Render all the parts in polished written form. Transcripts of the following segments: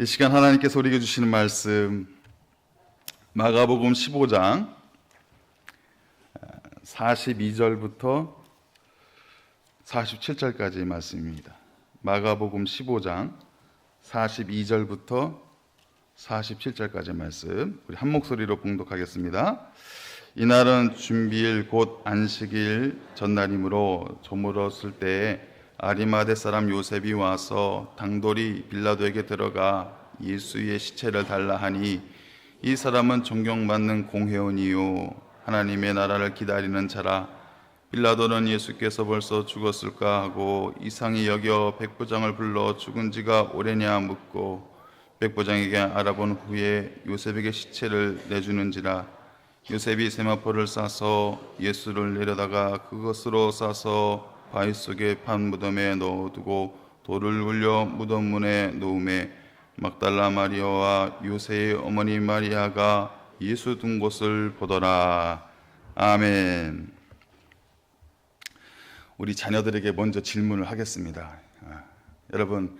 이 시간 하나님께서 우리에게 주시는 말씀 마가복음 15장 42절부터 47절까지의 말씀입니다. 마가복음 15장 42절부터 47절까지의 말씀 우리 한 목소리로 봉독하겠습니다. 이날은 준비일 곧 안식일 전날이므로 저물었을 때에 아리마대 사람 요셉이 와서 당돌이 빌라도에게 들어가 예수의 시체를 달라 하니 이 사람은 존경받는 공회원이요 하나님의 나라를 기다리는 자라. 빌라도는 예수께서 벌써 죽었을까 하고 이상히 여겨 백부장을 불러 죽은 지가 오래냐 묻고 백부장에게 알아본 후에 요셉에게 시체를 내주는지라. 요셉이 세마포를 싸서 예수를 내려다가 그것으로 싸서 바위 속에 판 무덤에 넣어두고 돌을 울려 무덤 문에 놓음에 막달라 마리아와 요새의 어머니 마리아가 예수 둔 곳을 보더라. 아멘. 우리 자녀들에게 먼저 질문을 하겠습니다. 여러분,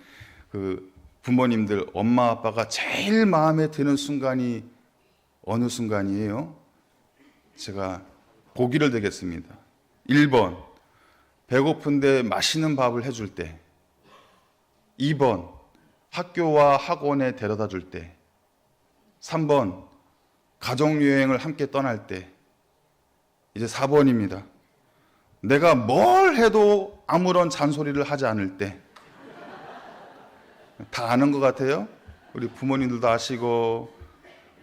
부모님들, 엄마 아빠가 제일 마음에 드는 순간이 어느 순간이에요? 제가 보기를 드리겠습니다. 1번 배고픈데 맛있는 밥을 해줄 때, 2번 학교와 학원에 데려다 줄 때, 3번 가족여행을 함께 떠날 때, 이제 4번입니다. 내가 뭘 해도 아무런 잔소리를 하지 않을 때. 다 아는 것 같아요. 우리 부모님들도 아시고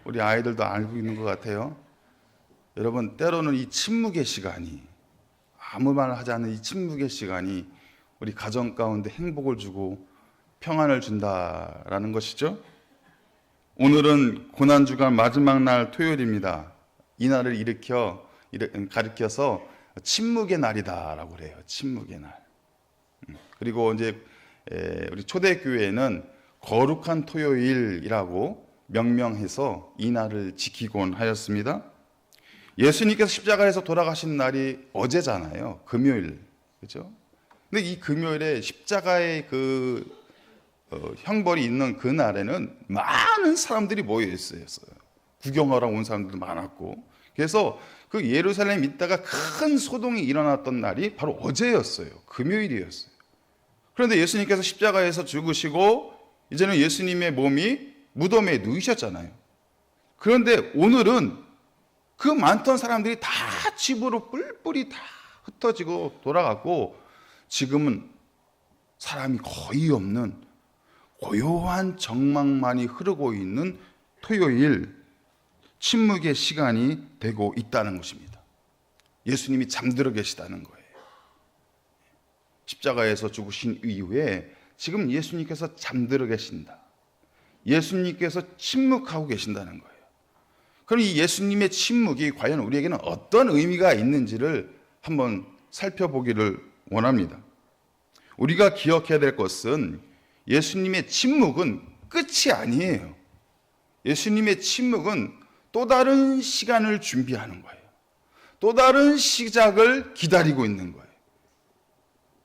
우리 아이들도 알고 있는 것 같아요. 여러분, 때로는 이 침묵의 시간이, 아무 말 하지 않는 이 침묵의 시간이 우리 가정 가운데 행복을 주고 평안을 준다라는 것이죠. 오늘은 고난주간 마지막 날 토요일입니다. 이 날을 가리켜서 침묵의 날이다라고 그래요. 침묵의 날. 그리고 이제 우리 초대교회는 거룩한 토요일이라고 명명해서 이 날을 지키곤 하였습니다. 예수님께서 십자가에서 돌아가신 날이 어제잖아요. 금요일. 그렇죠? 근데 이 금요일에 십자가의 형벌이 있는 그 날에는 많은 사람들이 모여 있었어요. 구경하러 온 사람들도 많았고. 그래서 그 예루살렘에 있다가 큰 소동이 일어났던 날이 바로 어제였어요. 금요일이었어요. 그런데 예수님께서 십자가에서 죽으시고 이제는 예수님의 몸이 무덤에 누이셨잖아요. 그런데 오늘은 그 많던 사람들이 다 집으로 뿔뿔이 다 흩어지고 돌아갔고, 지금은 사람이 거의 없는 고요한 정막만이 흐르고 있는 토요일, 침묵의 시간이 되고 있다는 것입니다. 예수님이 잠들어 계시다는 거예요. 십자가에서 죽으신 이후에 지금 예수님께서 잠들어 계신다. 예수님께서 침묵하고 계신다는 거예요. 그럼 이 예수님의 침묵이 과연 우리에게는 어떤 의미가 있는지를 한번 살펴보기를 원합니다. 우리가 기억해야 될 것은 예수님의 침묵은 끝이 아니에요. 예수님의 침묵은 또 다른 시간을 준비하는 거예요. 또 다른 시작을 기다리고 있는 거예요.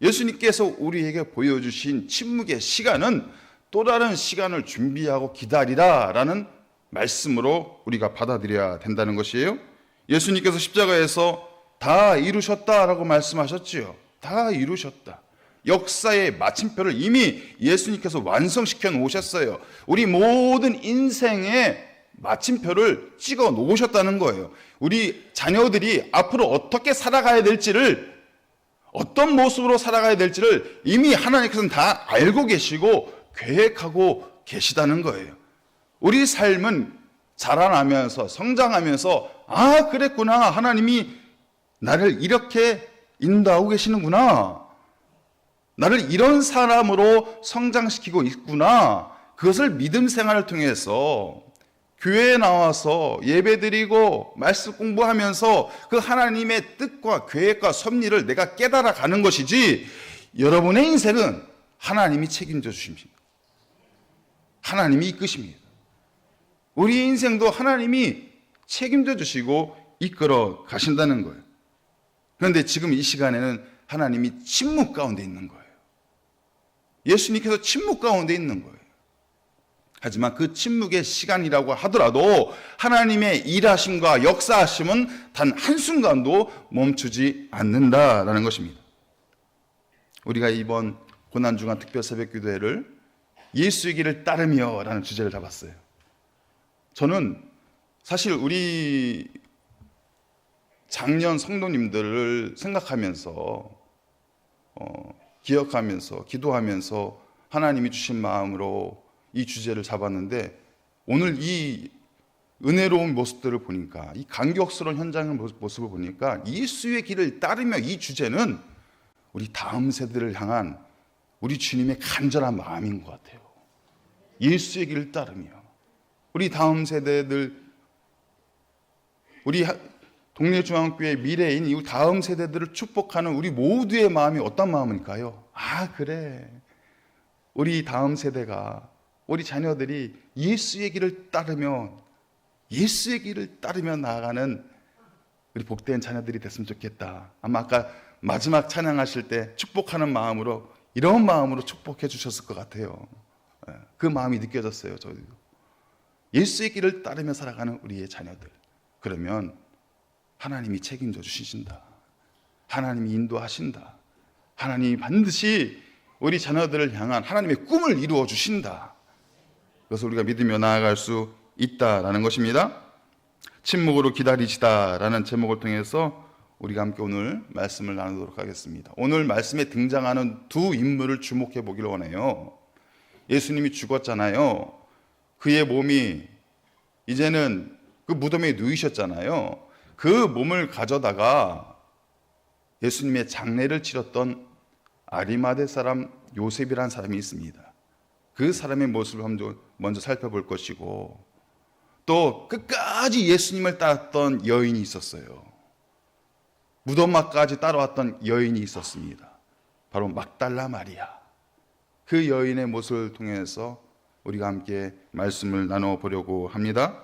예수님께서 우리에게 보여주신 침묵의 시간은 또 다른 시간을 준비하고 기다리라라는 말씀으로 우리가 받아들여야 된다는 것이에요. 예수님께서 십자가에서 다 이루셨다라고 말씀하셨지요. 다 이루셨다. 역사의 마침표를 이미 예수님께서 완성시켜 놓으셨어요. 우리 모든 인생의 마침표를 찍어 놓으셨다는 거예요. 우리 자녀들이 앞으로 어떻게 살아가야 될지를, 어떤 모습으로 살아가야 될지를 이미 하나님께서는 다 알고 계시고 계획하고 계시다는 거예요. 우리 삶은 자라나면서 성장하면서, 아, 그랬구나, 하나님이 나를 이렇게 인도하고 계시는구나, 나를 이런 사람으로 성장시키고 있구나, 그것을 믿음 생활을 통해서 교회에 나와서 예배드리고 말씀 공부하면서 그 하나님의 뜻과 계획과 섭리를 내가 깨달아 가는 것이지, 여러분의 인생은 하나님이 책임져 주십니다. 하나님이 이끄십니다. 우리 인생도 하나님이 책임져 주시고 이끌어 가신다는 거예요. 그런데 지금 이 시간에는 하나님이 침묵 가운데 있는 거예요. 예수님께서 침묵 가운데 있는 거예요. 하지만 그 침묵의 시간이라고 하더라도 하나님의 일하심과 역사하심은 단 한순간도 멈추지 않는다라는 것입니다. 우리가 이번 고난주간 특별 새벽 기도회를 예수의 길을 따르며 라는 주제를 잡았어요. 저는 사실 우리 작년 성도님들을 생각하면서 기억하면서 기도하면서 하나님이 주신 마음으로 이 주제를 잡았는데, 오늘 이 은혜로운 모습들을 보니까, 이 감격스러운 현장의 모습을 보니까 예수의 길을 따르며 이 주제는 우리 다음 세대를 향한 우리 주님의 간절한 마음인 것 같아요. 예수의 길을 따르며 우리 다음 세대들, 우리 동래중앙교회 미래인 이 다음 세대들을 축복하는 우리 모두의 마음이 어떤 마음일까요? 그래, 우리 다음 세대가, 우리 자녀들이 예수의 길을 따르며 나아가는 우리 복된 자녀들이 됐으면 좋겠다. 아마 아까 마지막 찬양하실 때 축복하는 마음으로, 이런 마음으로 축복해 주셨을 것 같아요. 그 마음이 느껴졌어요. 저도 예수의 길을 따르며 살아가는 우리의 자녀들, 그러면 하나님이 책임져 주신다. 하나님이 인도하신다. 하나님이 반드시 우리 자녀들을 향한 하나님의 꿈을 이루어 주신다. 그것을 우리가 믿으며 나아갈 수 있다라는 것입니다. 침묵으로 기다리시다라는 제목을 통해서 우리가 함께 오늘 말씀을 나누도록 하겠습니다. 오늘 말씀에 등장하는 두 인물을 주목해 보기를 원해요. 예수님이 죽었잖아요. 그의 몸이 이제는 그 무덤에 누이셨잖아요. 그 몸을 가져다가 예수님의 장례를 치렀던 아리마대 사람 요셉이라는 사람이 있습니다. 그 사람의 모습을 먼저 살펴볼 것이고, 또 끝까지 예수님을 따랐던 여인이 있었어요. 무덤막까지 따라왔던 여인이 있었습니다. 바로 막달라 마리아. 그 여인의 모습을 통해서 우리가 함께 말씀을 나눠보려고 합니다.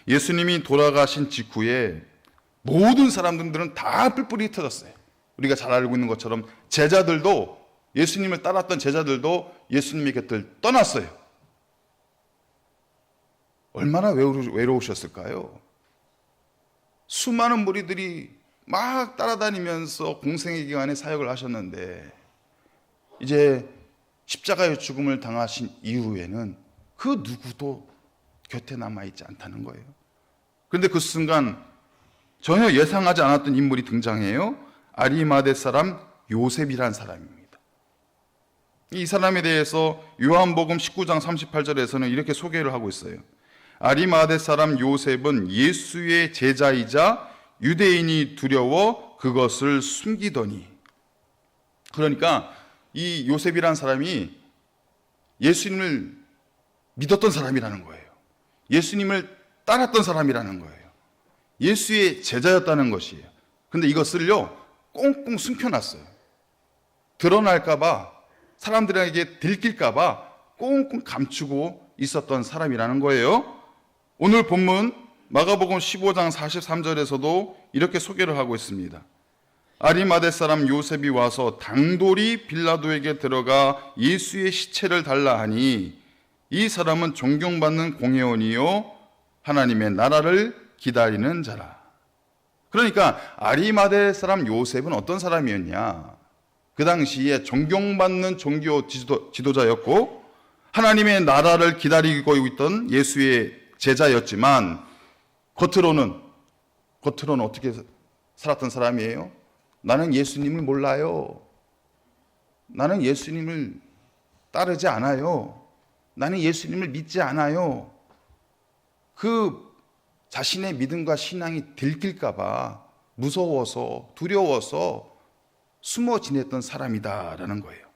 예수님이 돌아가신 직후에 모든 사람들은 다 뿔뿔이 터졌어요. 우리가 잘 알고 있는 것처럼 제자들도, 예수님을 따랐던 제자들도 예수님의 곁을 떠났어요. 얼마나 외로우셨을까요? 수많은 무리들이 막 따라다니면서 공생의 기간에 사역을 하셨는데, 이제 십자가의 죽음을 당하신 이후에는 그 누구도 곁에 남아있지 않다는 거예요. 그런데 그 순간 전혀 예상하지 않았던 인물이 등장해요. 아리마대 사람 요셉이란 사람입니다. 이 사람에 대해서 요한복음 19장 38절에서는 이렇게 소개를 하고 있어요. 아리마대 사람 요셉은 예수의 제자이자 유대인이 두려워 그것을 숨기더니. 그러니까 이 요셉이란 사람이 예수님을 믿었던 사람이라는 거예요. 예수님을 따랐던 사람이라는 거예요. 예수의 제자였다는 것이에요. 그런데 이것을요 꽁꽁 숨겨놨어요. 드러날까봐, 사람들에게 들킬까봐 꽁꽁 감추고 있었던 사람이라는 거예요. 오늘 본문 마가복음 15장 43절에서도 이렇게 소개를 하고 있습니다. 아리마대 사람 요셉이 와서 당돌이 빌라도에게 들어가 예수의 시체를 달라 하니, 이 사람은 존경받는 공회원이요 하나님의 나라를 기다리는 자라. 그러니까 아리마대 사람 요셉은 어떤 사람이었냐? 그 당시에 존경받는 종교 지도자였고 하나님의 나라를 기다리고 있던 예수의 제자였지만, 겉으로는 어떻게 살았던 사람이에요? 나는 예수님을 몰라요. 나는 예수님을 따르지 않아요. 나는 예수님을 믿지 않아요. 그 자신의 믿음과 신앙이 들킬까봐 무서워서, 두려워서 숨어 지냈던 사람이다라는 거예요.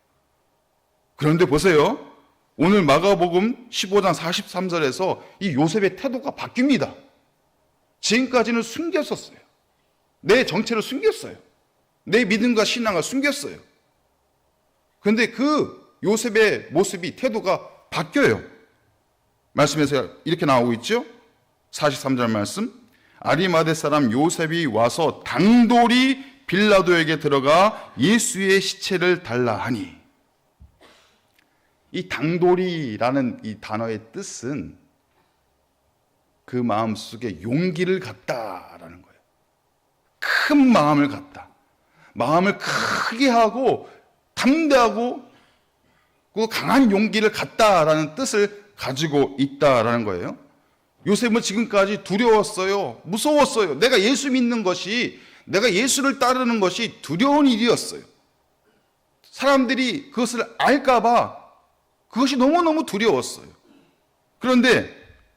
그런데 보세요. 오늘 마가복음 15장 43절에서 이 요셉의 태도가 바뀝니다. 지금까지는 숨겼었어요. 내 정체를 숨겼어요. 내 믿음과 신앙을 숨겼어요. 그런데 그 요셉의 모습이, 태도가 바뀌어요. 말씀에서 이렇게 나오고 있죠. 43절 말씀. 아리마대 사람 요셉이 와서 당돌이 빌라도에게 들어가 예수의 시체를 달라 하니. 이 당돌이라는 이 단어의 뜻은 그 마음 속에 용기를 갖다라는 거예요. 큰 마음을 갖다. 마음을 크게 하고 담대하고 그 강한 용기를 갖다라는 뜻을 가지고 있다라는 거예요. 요셉은 지금까지 두려웠어요. 무서웠어요. 내가 예수 믿는 것이, 내가 예수를 따르는 것이 두려운 일이었어요. 사람들이 그것을 알까봐 그것이 너무너무 두려웠어요. 그런데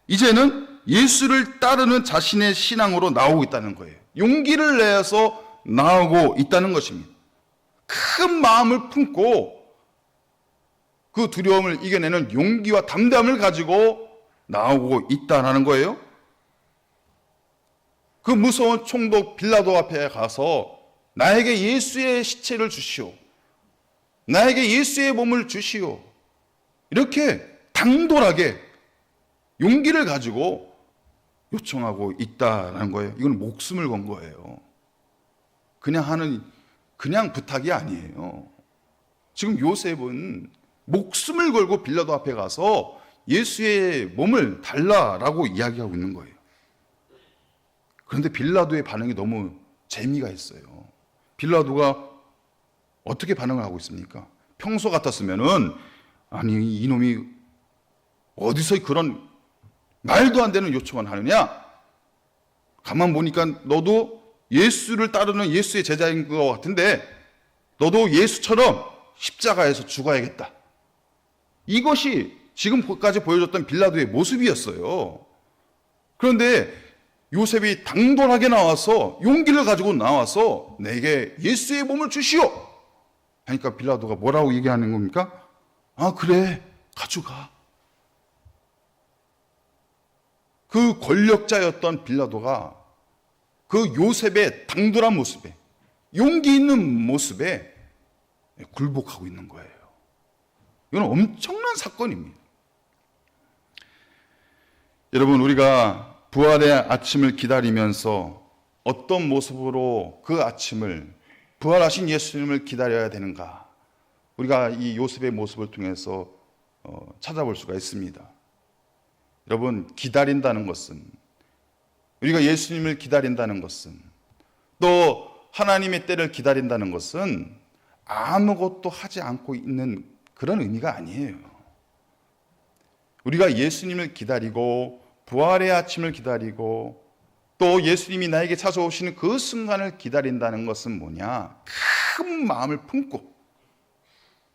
이제는 예수를 따르는 자신의 신앙으로 나오고 있다는 거예요. 용기를 내서 나오고 있다는 것입니다. 큰 마음을 품고 그 두려움을 이겨내는 용기와 담대함을 가지고 나오고 있다는 거예요. 그 무서운 총독 빌라도 앞에 가서 나에게 예수의 시체를 주시오. 나에게 예수의 몸을 주시오. 이렇게 당돌하게 용기를 가지고 요청하고 있다는 거예요. 이건 목숨을 건 거예요. 그냥 부탁이 아니에요. 지금 요셉은 목숨을 걸고 빌라도 앞에 가서 예수의 몸을 달라라고 이야기하고 있는 거예요. 그런데 빌라도의 반응이 너무 재미가 있어요. 빌라도가 어떻게 반응을 하고 있습니까? 평소 같았으면은 아니 이놈이 어디서 그런 말도 안 되는 요청을 하느냐? 가만 보니까 너도 예수를 따르는 예수의 제자인 것 같은데 너도 예수처럼 십자가에서 죽어야겠다. 이것이 지금까지 보여줬던 빌라도의 모습이었어요. 그런데 요셉이 당돌하게 나와서 용기를 가지고 나와서 내게 예수의 몸을 주시오. 하니까 빌라도가 뭐라고 얘기하는 겁니까? 아 그래 가져가. 그 권력자였던 빌라도가 그 요셉의 당돌한 모습에 용기 있는 모습에 굴복하고 있는 거예요. 이건 엄청난 사건입니다. 여러분 우리가 부활의 아침을 기다리면서 어떤 모습으로 그 아침을 부활하신 예수님을 기다려야 되는가? 우리가 이 요셉의 모습을 통해서 찾아볼 수가 있습니다. 여러분 기다린다는 것은 우리가 예수님을 기다린다는 것은 또 하나님의 때를 기다린다는 것은 아무것도 하지 않고 있는 그런 의미가 아니에요. 우리가 예수님을 기다리고 부활의 아침을 기다리고 또 예수님이 나에게 찾아오시는 그 순간을 기다린다는 것은 뭐냐? 큰 마음을 품고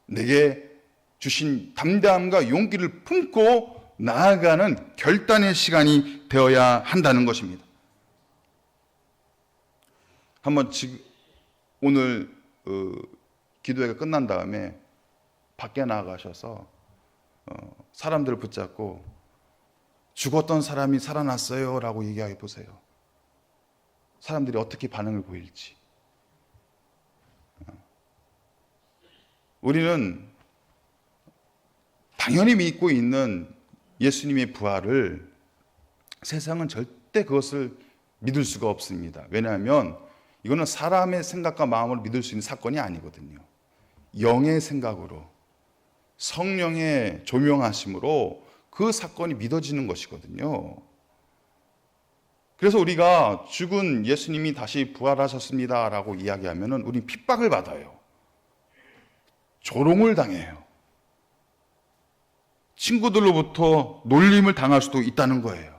내게 주신 담대함과 용기를 품고 나아가는 결단의 시간이 되어야 한다는 것입니다. 한번 오늘 기도회가 끝난 다음에 밖에 나가셔서 사람들을 붙잡고 죽었던 사람이 살아났어요 라고 얘기해 보세요. 사람들이 어떻게 반응을 보일지. 우리는 당연히 믿고 있는 예수님의 부활을 세상은 절대 그것을 믿을 수가 없습니다. 왜냐하면 이거는 사람의 생각과 마음을 믿을 수 있는 사건이 아니거든요. 영의 생각으로 성령의 조명하심으로 그 사건이 믿어지는 것이거든요. 그래서 우리가 죽은 예수님이 다시 부활하셨습니다 라고 이야기하면 우리는 핍박을 받아요. 조롱을 당해요. 친구들로부터 놀림을 당할 수도 있다는 거예요.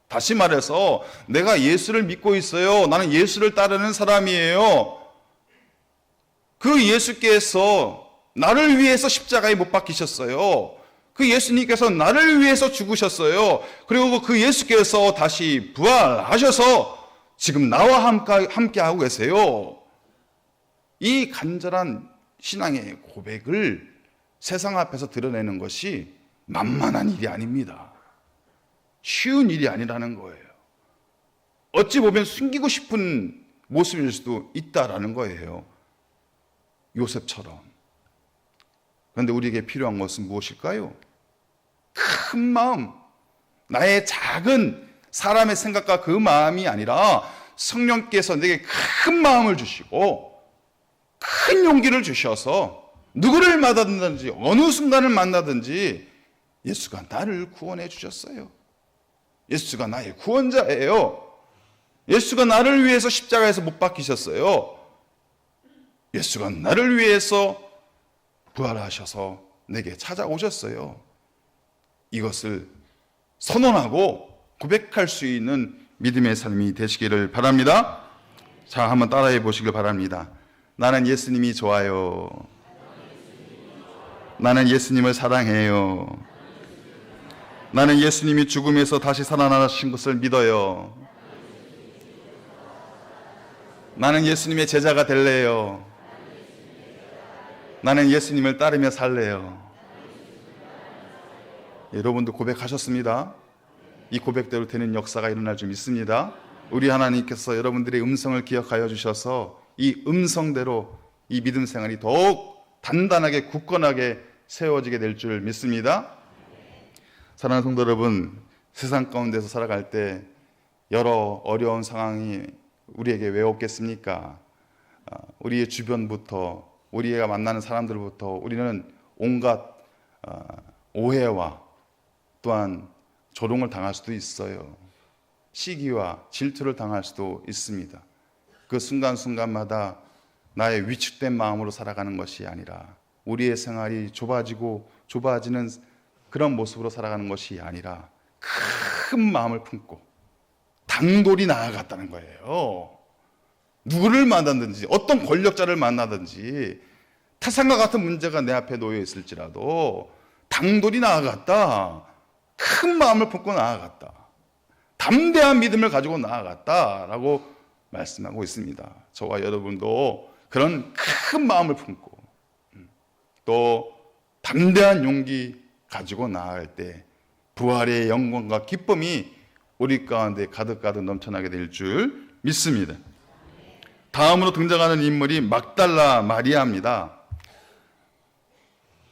다시 말해서 내가 예수를 믿고 있어요. 나는 예수를 따르는 사람이에요. 그 예수께서 나를 위해서 십자가에 못 박히셨어요. 그 예수님께서 나를 위해서 죽으셨어요. 그리고 그 예수께서 다시 부활하셔서 지금 나와 함께 하고 계세요. 이 간절한 신앙의 고백을 세상 앞에서 드러내는 것이 만만한 일이 아닙니다. 쉬운 일이 아니라는 거예요. 어찌 보면 숨기고 싶은 모습일 수도 있다라는 거예요. 요셉처럼. 그런데 우리에게 필요한 것은 무엇일까요? 큰 마음, 나의 작은 사람의 생각과 그 마음이 아니라 성령께서 내게 큰 마음을 주시고 큰 용기를 주셔서 누구를 만나든지 어느 순간을 만나든지 예수가 나를 구원해 주셨어요. 예수가 나의 구원자예요. 예수가 나를 위해서 십자가에서 못 박히셨어요. 예수가 나를 위해서 부활하셔서 내게 찾아오셨어요. 이것을 선언하고 고백할 수 있는 믿음의 삶이 되시기를 바랍니다. 자, 한번 따라해 보시길 바랍니다. 나는 예수님이 좋아요. 나는 예수님을 사랑해요. 나는 예수님이 죽음에서 다시 살아나신 것을 믿어요. 나는 예수님의 제자가 될래요. 나는 예수님을 따르며 살래요. 여러분도 고백하셨습니다. 이 고백대로 되는 역사가 일어날 줄 믿습니다. 우리 하나님께서 여러분들의 음성을 기억하여 주셔서 이 음성대로 이 믿음 생활이 더욱 단단하게 굳건하게 세워지게 될 줄 믿습니다. 사랑하는 성도 여러분, 세상 가운데서 살아갈 때 여러 어려운 상황이 우리에게 왜 없겠습니까? 우리의 주변부터 우리가 만나는 사람들부터 우리는 온갖 오해와 또한 조롱을 당할 수도 있어요. 시기와 질투를 당할 수도 있습니다. 그 순간순간마다 나의 위축된 마음으로 살아가는 것이 아니라 우리의 생활이 좁아지는 그런 모습으로 살아가는 것이 아니라 큰 마음을 품고 단돌이 나아갔다는 거예요. 누구를 만나든지 어떤 권력자를 만나든지 타산과 같은 문제가 내 앞에 놓여 있을지라도 단돌이 나아갔다. 큰 마음을 품고 나아갔다. 담대한 믿음을 가지고 나아갔다라고 말씀하고 있습니다. 저와 여러분도 그런 큰 마음을 품고 또 담대한 용기 가지고 나아갈 때 부활의 영광과 기쁨이 우리 가운데 가득가득 넘쳐나게 될 줄 믿습니다. 다음으로 등장하는 인물이 막달라 마리아입니다.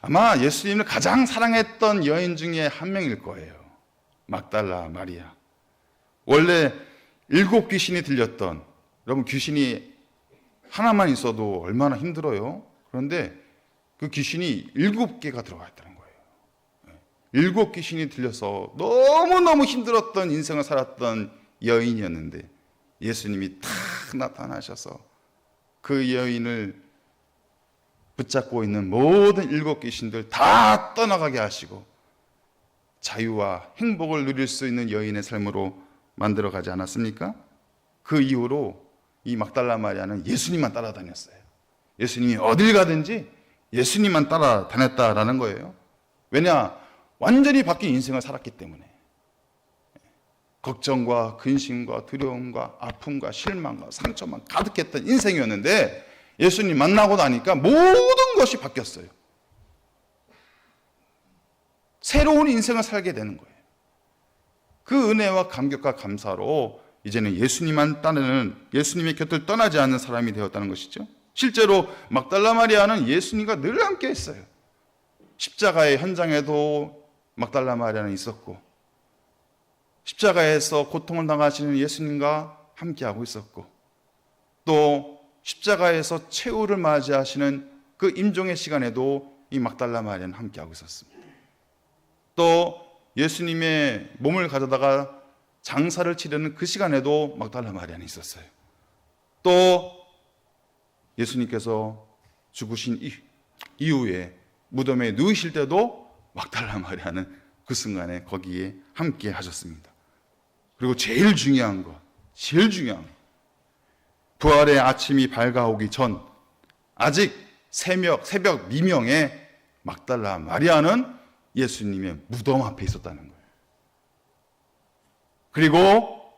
아마 예수님을 가장 사랑했던 여인 중에 한 명일 거예요. 막달라 마리아. 원래 7 귀신이 들렸던, 여러분 귀신이 하나만 있어도 얼마나 힘들어요. 그런데 그 귀신이 7개가 들어가 있다는 거예요. 7 귀신이 들려서 너무너무 힘들었던 인생을 살았던 여인이었는데 예수님이 탁 나타나셔서 그 여인을 붙잡고 있는 모든 7 귀신들 다 떠나가게 하시고 자유와 행복을 누릴 수 있는 여인의 삶으로 만들어가지 않았습니까? 그 이후로 이 막달라 마리아는 예수님만 따라다녔어요. 예수님이 어딜 가든지 예수님만 따라다녔다라는 거예요. 왜냐? 완전히 바뀐 인생을 살았기 때문에. 걱정과 근심과 두려움과 아픔과 실망과 상처만 가득했던 인생이었는데 예수님 만나고 나니까 모든 것이 바뀌었어요. 새로운 인생을 살게 되는 거예요. 그 은혜와 감격과 감사로 이제는 예수님만 따르는, 예수님의 곁을 떠나지 않는 사람이 되었다는 것이죠. 실제로 막달라 마리아는 예수님과 늘 함께 했어요. 십자가의 현장에도 막달라 마리아는 있었고 십자가에서 고통을 당하시는 예수님과 함께하고 있었고 또 십자가에서 최후를 맞이하시는 그 임종의 시간에도 이 막달라 마리아는 함께하고 있었습니다. 또 예수님의 몸을 가져다가 장사를 치르는 그 시간에도 막달라 마리아는 있었어요. 또 예수님께서 죽으신 이후에 무덤에 누우실 때도 막달라 마리아는 그 순간에 거기에 함께 하셨습니다. 그리고 제일 중요한 것, 부활의 아침이 밝아오기 전 아직 새벽 미명에 막달라 마리아는 예수님의 무덤 앞에 있었다는 거예요. 그리고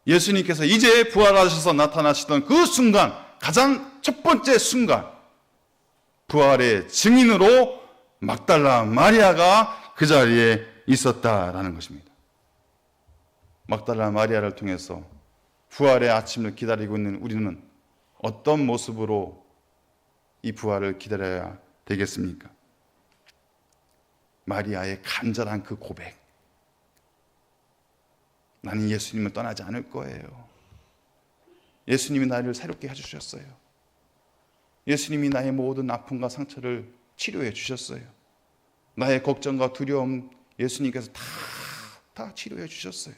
예수님께서 이제 부활하셔서 나타나시던 그 순간, 가장 첫 번째 순간, 부활의 증인으로 막달라 마리아가 그 자리에 있었다라는 것입니다. 막달라 마리아를 통해서 부활의 아침을 기다리고 있는 우리는 어떤 모습으로 이 부활을 기다려야 되겠습니까? 마리아의 간절한 그 고백. 나는 예수님을 떠나지 않을 거예요. 예수님이 나를 새롭게 해주셨어요. 예수님이 나의 모든 아픔과 상처를 치료해 주셨어요. 나의 걱정과 두려움 예수님께서 다 치료해 주셨어요.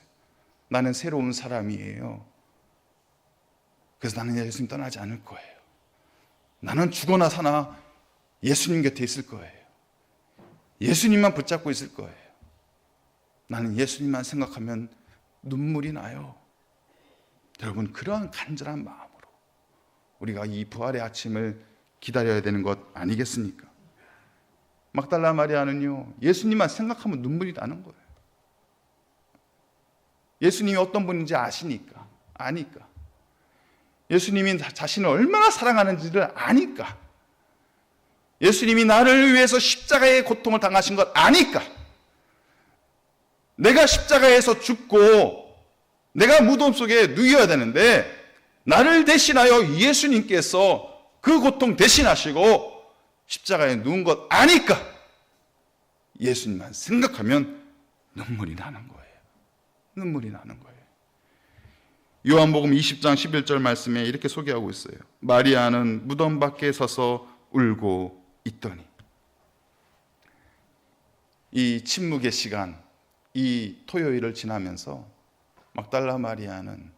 나는 새로운 사람이에요. 그래서 나는 예수님 떠나지 않을 거예요. 나는 죽어나 사나 예수님 곁에 있을 거예요. 예수님만 붙잡고 있을 거예요. 나는 예수님만 생각하면 눈물이 나요. 여러분, 그러한 간절한 마음으로 우리가 이 부활의 아침을 기다려야 되는 것 아니겠습니까? 막달라 마리아는요, 예수님만 생각하면 눈물이 나는 거예요. 예수님이 어떤 분인지 아니까. 예수님이 자신을 얼마나 사랑하는지를 아니까. 예수님이 나를 위해서 십자가의 고통을 당하신 것 아니까. 내가 십자가에서 죽고 내가 무덤 속에 누워야 되는데 나를 대신하여 예수님께서 그 고통 대신하시고 십자가에 누운 것 아니까 예수님만 생각하면 눈물이 나는 거예요. 눈물이 나는 거예요. 요한복음 20장 11절 말씀에 이렇게 소개하고 있어요. 마리아는 무덤 밖에 서서 울고 있더니. 이 침묵의 시간, 이 토요일을 지나면서 막달라 마리아는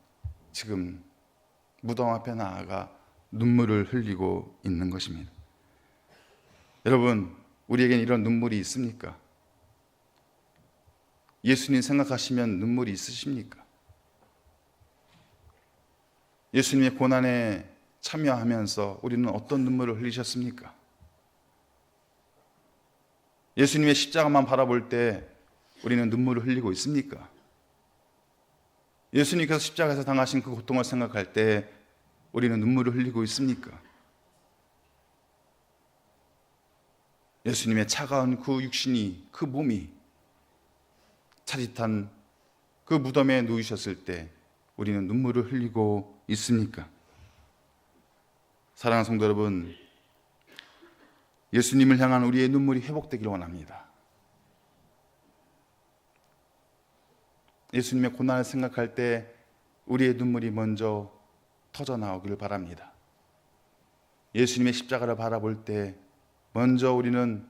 지금 무덤 앞에 나아가 눈물을 흘리고 있는 것입니다. 여러분, 우리에겐 이런 눈물이 있습니까? 예수님 생각하시면 눈물이 있으십니까? 예수님의 고난에 참여하면서 우리는 어떤 눈물을 흘리셨습니까? 예수님의 십자가만 바라볼 때 우리는 눈물을 흘리고 있습니까? 예수님께서 십자가에서 당하신 그 고통을 생각할 때 우리는 눈물을 흘리고 있습니까? 예수님의 차가운 그 육신이, 그 몸이 차릿한 그 무덤에 누우셨을 때 우리는 눈물을 흘리고 있습니까? 사랑하는 성도 여러분, 예수님을 향한 우리의 눈물이 회복되기를 원합니다. 예수님의 고난을 생각할 때 우리의 눈물이 먼저 터져 나오기를 바랍니다. 예수님의 십자가를 바라볼 때 먼저 우리는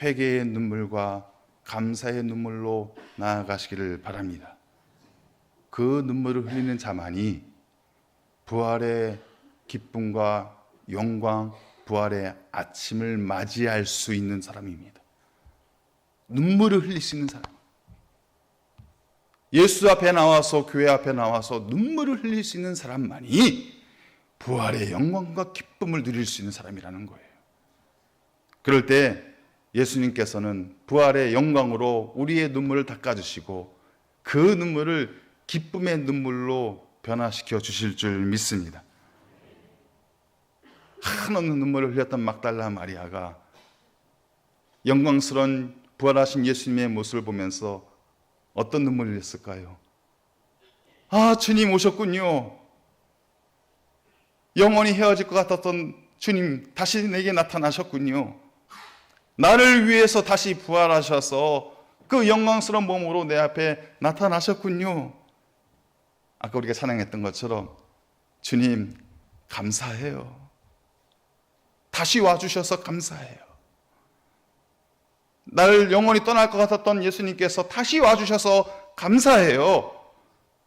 회개의 눈물과 감사의 눈물로 나아가시기를 바랍니다. 그 눈물을 흘리는 자만이 부활의 기쁨과 영광, 부활의 아침을 맞이할 수 있는 사람입니다. 눈물을 흘릴 수 있는 사람. 예수 앞에 나와서, 교회 앞에 나와서 눈물을 흘릴 수 있는 사람만이 부활의 영광과 기쁨을 누릴 수 있는 사람이라는 거예요. 그럴 때 예수님께서는 부활의 영광으로 우리의 눈물을 닦아주시고 그 눈물을 기쁨의 눈물로 변화시켜 주실 줄 믿습니다. 한없는 눈물을 흘렸던 막달라 마리아가 영광스러운 부활하신 예수님의 모습을 보면서 어떤 눈물을 흘렸을까요? 아, 주님 오셨군요. 영원히 헤어질 것 같았던 주님 다시 내게 나타나셨군요. 나를 위해서 다시 부활하셔서 그 영광스러운 몸으로 내 앞에 나타나셨군요. 아까 우리가 찬양했던 것처럼 주님 감사해요. 다시 와주셔서 감사해요. 나를 영원히 떠날 것 같았던 예수님께서 다시 와주셔서 감사해요.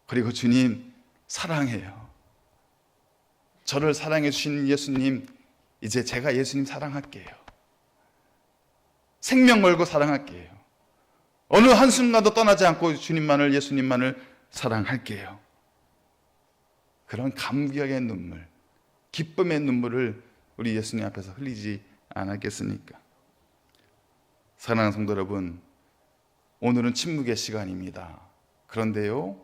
그리고 주님 사랑해요. 저를 사랑해 주신 예수님, 이제 제가 예수님 사랑할게요. 생명 걸고 사랑할게요. 어느 한순간도 떠나지 않고 주님만을, 예수님만을 사랑할게요. 그런 감격의 눈물, 기쁨의 눈물을 우리 예수님 앞에서 흘리지 않았겠습니까? 사랑하는 성도 여러분, 오늘은 침묵의 시간입니다. 그런데요,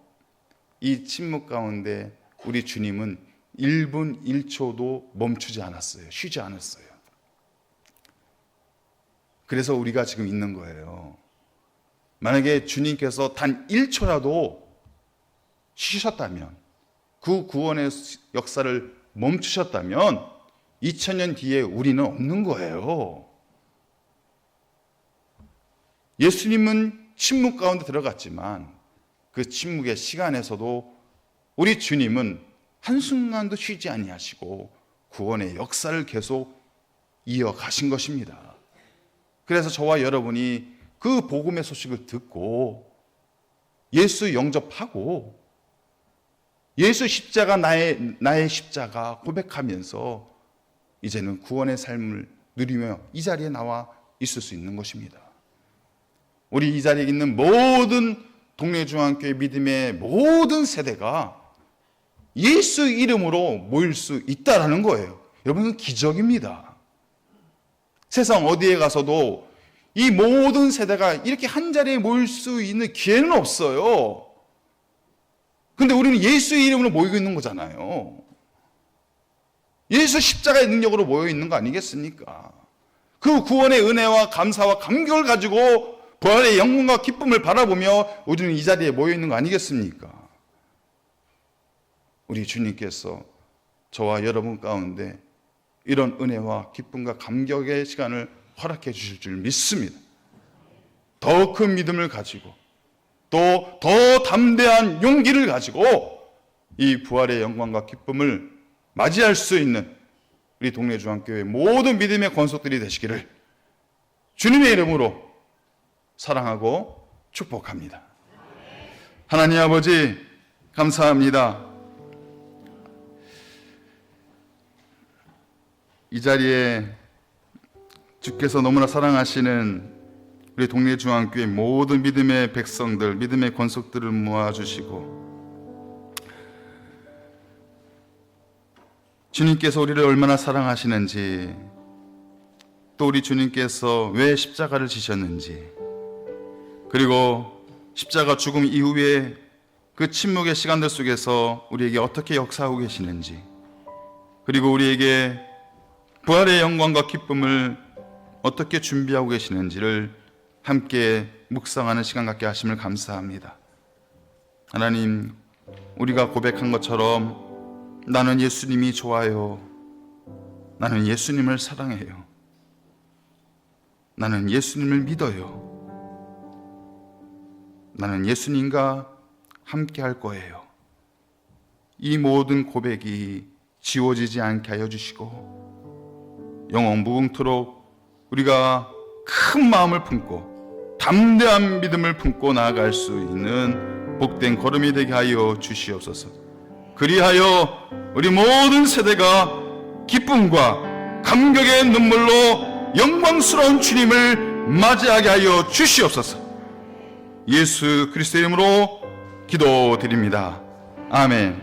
이 침묵 가운데 우리 주님은 1분 1초도 멈추지 않았어요. 쉬지 않았어요. 그래서 우리가 지금 있는 거예요. 만약에 주님께서 단 1초라도 쉬셨다면, 그 구원의 역사를 멈추셨다면 2000년 뒤에 우리는 없는 거예요. 예수님은 침묵 가운데 들어갔지만 그 침묵의 시간에서도 우리 주님은 한순간도 쉬지 아니하시고 구원의 역사를 계속 이어가신 것입니다. 그래서 저와 여러분이 그 복음의 소식을 듣고 예수 영접하고 예수 십자가 나의 십자가 고백하면서 이제는 구원의 삶을 누리며 이 자리에 나와 있을 수 있는 것입니다. 우리 이 자리에 있는 모든 동래중앙교회 믿음의 모든 세대가 예수 이름으로 모일 수 있다라는 거예요. 여러분, 기적입니다. 세상 어디에 가서도 이 모든 세대가 이렇게 한 자리에 모일 수 있는 기회는 없어요. 근데 우리는 예수의 이름으로 모이고 있는 거잖아요. 예수 십자가의 능력으로 모여 있는 거 아니겠습니까? 그 구원의 은혜와 감사와 감격을 가지고 부활의 영광과 기쁨을 바라보며 우리는 이 자리에 모여 있는 거 아니겠습니까? 우리 주님께서 저와 여러분 가운데 이런 은혜와 기쁨과 감격의 시간을 허락해 주실 줄 믿습니다. 더 큰 믿음을 가지고 또 더 담대한 용기를 가지고 이 부활의 영광과 기쁨을 맞이할 수 있는 우리 동래중앙교회 모든 믿음의 권속들이 되시기를 주님의 이름으로 사랑하고 축복합니다. 하나님 아버지, 감사합니다. 이 자리에 주께서 너무나 사랑하시는 우리 동래중앙교회 모든 믿음의 백성들, 믿음의 권속들을 모아주시고 주님께서 우리를 얼마나 사랑하시는지, 또 우리 주님께서 왜 십자가를 지셨는지, 그리고 십자가 죽음 이후에 그 침묵의 시간들 속에서 우리에게 어떻게 역사하고 계시는지, 그리고 우리에게 부활의 영광과 기쁨을 어떻게 준비하고 계시는지를 함께 묵상하는 시간 갖게 하심을 감사합니다. 하나님, 우리가 고백한 것처럼 나는 예수님이 좋아요. 나는 예수님을 사랑해요. 나는 예수님을 믿어요. 나는 예수님과 함께 할 거예요. 이 모든 고백이 지워지지 않게 하여 주시고 영원 무궁토록 우리가 큰 마음을 품고 담대한 믿음을 품고 나아갈 수 있는 복된 걸음이 되게 하여 주시옵소서. 그리하여 우리 모든 세대가 기쁨과 감격의 눈물로 영광스러운 주님을 맞이하게 하여 주시옵소서. 예수 그리스도의 이름으로 기도드립니다. 아멘.